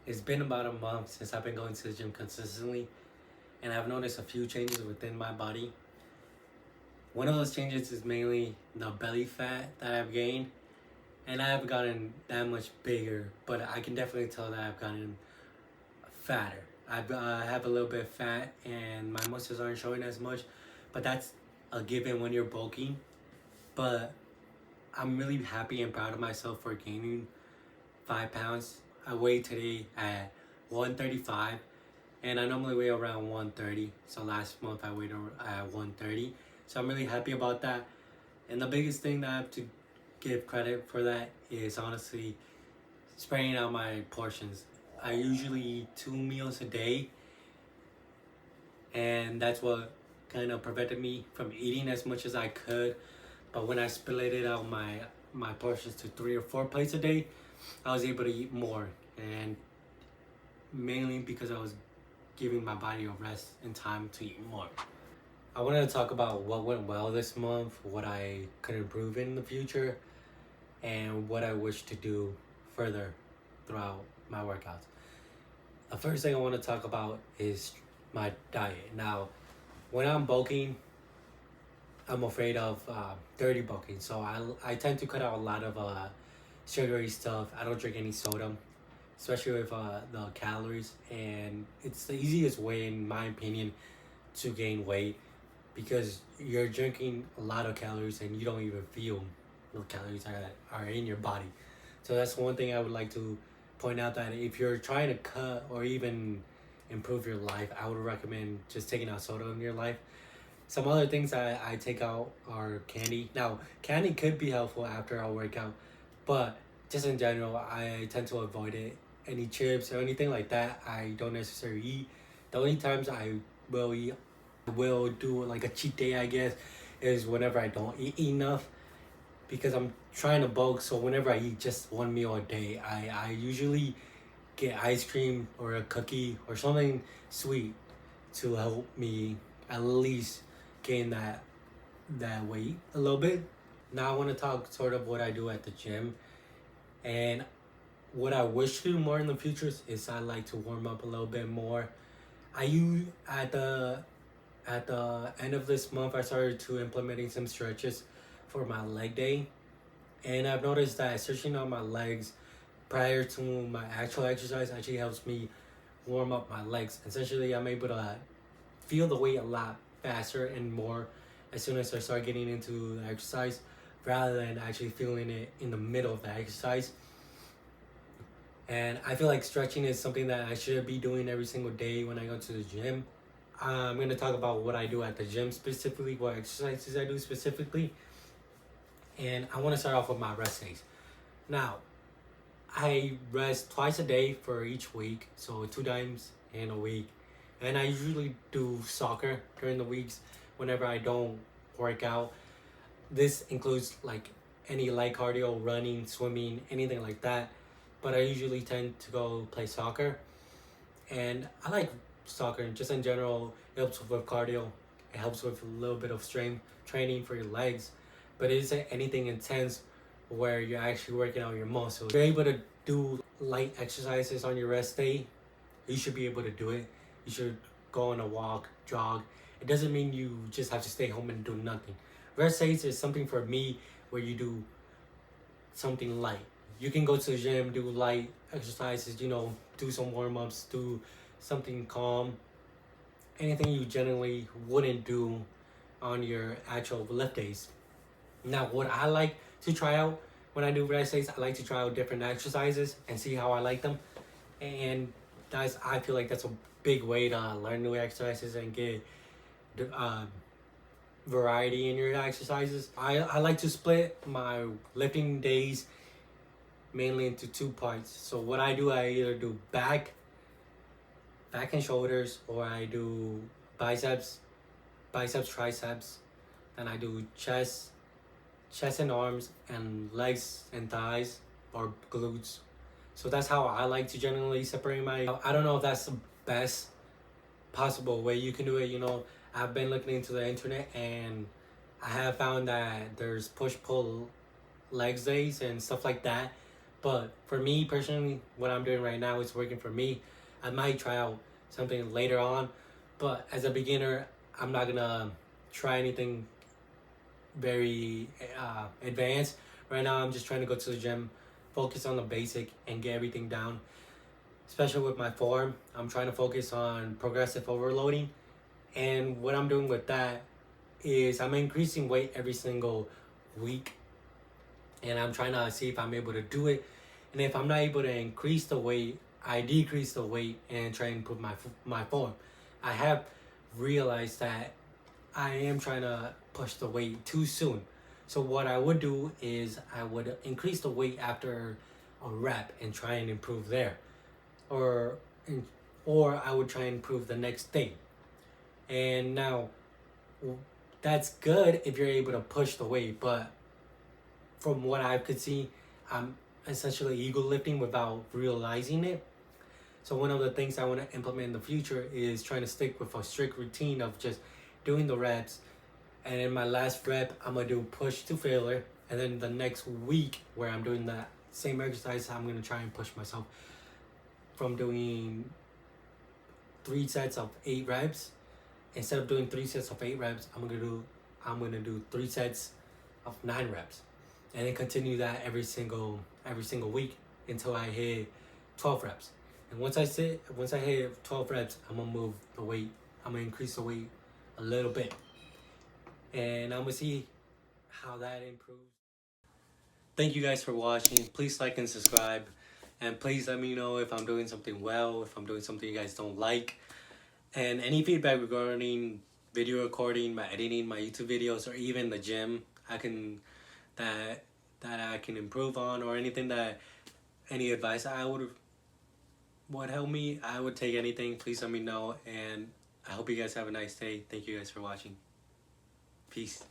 It's been about a month since I've been going to the gym consistently, and I've noticed a few changes within my body. One of those changes is mainly the belly fat that I've gained, and I haven't gotten that much bigger, but I can definitely tell that I've gotten fatter. I have a little bit of fat, and my muscles aren't showing as much, but that's a given when you're bulking. But I'm really happy and proud of myself for gaining 5 pounds. I weighed today at 135, and I normally weigh around 130. So last month I weighed at 130. So I'm really happy about that. And the biggest thing that I have to give credit for that is honestly spreading out my portions. I usually eat 2 meals a day, and that's what kind of prevented me from eating as much as I could. But when I split it out my portions to 3 or 4 plates a day, I was able to eat more, and mainly because I was giving my body a rest and time to eat more. I wanted to talk about what went well this month, what I could improve in the future, and what I wish to do further throughout my workouts. The first thing I want to talk about is my diet. Now, when I'm bulking, I'm afraid of dirty bulking, so I tend to cut out a lot of sugary stuff. I don't drink any soda, especially with the calories, and it's the easiest way, in my opinion, to gain weight because you're drinking a lot of calories and you don't even feel the calories that are in your body. So that's one thing I would like to point out, that if you're trying to cut or even improve your life, I would recommend just taking out soda in your life. Some other things I take out are candy. Now, candy could be helpful after a workout, but just in general, I tend to avoid it. Any chips or anything like that, I don't necessarily eat. The only times I will eat, I will do like a cheat day, I guess, is whenever I don't eat enough because I'm trying to bulk. So whenever I eat just one meal a day, I usually get ice cream or a cookie or something sweet to help me at least gain that weight a little bit. Now I want to talk sort of what I do at the gym, and what I wish to do more in the future is I like to warm up a little bit more. I use at the end of this month I started to implementing some stretches for my leg day, and I've noticed that stretching out my legs prior to my actual exercise actually helps me warm up my legs. Essentially, I'm able to feel the weight a lot faster and more as soon as I start getting into the exercise rather than actually feeling it in the middle of the exercise. And I feel like stretching is something that I should be doing every single day when I go to the gym. I'm going to talk about what I do at the gym specifically, what exercises I do specifically. And I want to start off with my rest days. Now, I rest twice a day for each week, so 2 times in a week. And I usually do soccer during the weeks whenever I don't work out. This includes like any light cardio, running, swimming, anything like that. But I usually tend to go play soccer. And I like soccer just in general. It helps with cardio. It helps with a little bit of strength training for your legs. But it isn't anything intense where you're actually working out your muscles. If you're able to do light exercises on your rest day, you should be able to do it. You should go on a walk, jog. It doesn't mean you just have to stay home and do nothing. Rest days is something for me where you do something light. You can go to the gym, do light exercises, do some warm-ups, do something calm. Anything you generally wouldn't do on your actual lift days. Now, what I like to try out when I do rest days, I like to try out different exercises and see how I like them. And I feel like that's a big way to learn new exercises and get variety in your exercises. I like to split my lifting days mainly into 2 parts. So what I do, I either do back and shoulders, or I do biceps, triceps. Then I do chest and arms, and legs and thighs or glutes. So that's how I like to generally separate my. I don't know if that's the best possible way you can do it. I've been looking into the internet, and I have found that there's push pull legs days and stuff like that. But for me personally, what I'm doing right now is working for me. I might try out something later on, but as a beginner, I'm not gonna try anything very advanced. Right now, I'm just trying to go to the gym, focus on the basic, and get everything down. Especially with my form, I'm trying to focus on progressive overloading. And what I'm doing with that is I'm increasing weight every single week, and I'm trying to see if I'm able to do it. And if I'm not able to increase the weight, I decrease the weight and try and improve my form. I have realized that I am trying to push the weight too soon. So what I would do is I would increase the weight after a rep and try and improve there, or or I would try and improve the next day. And now that's good if you're able to push the weight, but from what I could see, I'm essentially ego lifting without realizing it. So one of the things I want to implement in the future is trying to stick with a strict routine of just doing the reps. And in my last rep, I'm gonna do push to failure. And then the next week where I'm doing that same exercise, I'm gonna try and push myself from doing 3 sets of 8 reps. Instead of doing 3 sets of 8 reps, I'm gonna do 3 sets of 9 reps, and then continue that every single week until I hit 12 reps. And once I hit 12 reps, I'm gonna move the weight. I'm gonna increase the weight a little bit, and I'm gonna see how that improves. Thank you guys for watching. Please like and subscribe, and please let me know if I'm doing something well, if I'm doing something you guys don't like, and any feedback regarding video recording, my editing, my YouTube videos, or even the gym. I can that that I can improve on, or anything that any advice I would help me. I would take anything. Please let me know, and I hope you guys have a nice day. Thank you guys for watching. Peace.